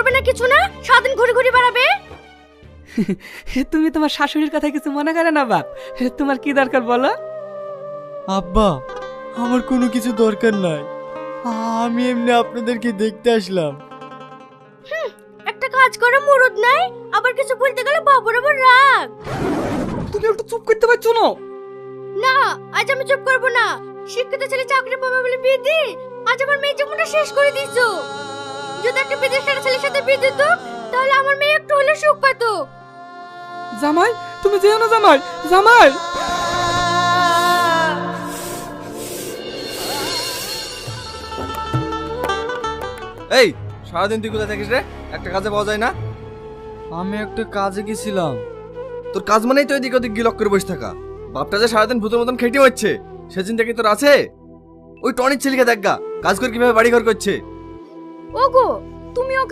করবে না কিছু না, সারাদিন ঘুরে ঘুরে বেড়াবে। তুমি তোমার শাশুড়ির কথা কিছু মনে করে না বাপ, তোমার কি দরকার বলো? আব্বা, আমার কোনো কিছু দরকার নাই, আমি এমনি আপনাদেরকে দেখতে আসলাম। একটা কাজ করে মুরুদ নাই, আবার কিছু বলতে গেলে বাবুর আবার রাগ। তুমি একটু চুপ করতে পারছো না? না, আজ আমি চুপ করবো না। শিক্ষিত ছেলে চাকরি পাবে বলে বিয়ে দি, আজ আমার মেয়ে জীবনটা শেষ করে দিছো। যদি একটা বিদেশ কাটা ছেলের সাথে বিয়ে দিত, তাহলে আমার মেয়ে একটু হলে সুখ পেত। জামাই, তুমি যেও না জামাই, জামাই। এই সারাদিন তুই কোথায় থাকিস রে? একটা কাজে পাওয়া যায় না? আমি একটা কাজে গেছিলাম। তোর কাজ মানেই তো এদিক ওদিক গিলক করে বসে থাকা। বাপটা যে সারাদিন ভূতের মতন খেটে হচ্ছে, সে চিন্তা কি তোর আছে? ওই টনির ছেলেকে দেখ গা, কাজ করে কিভাবে বাড়ি ঘর করছে। ওগো, তুমি ওকে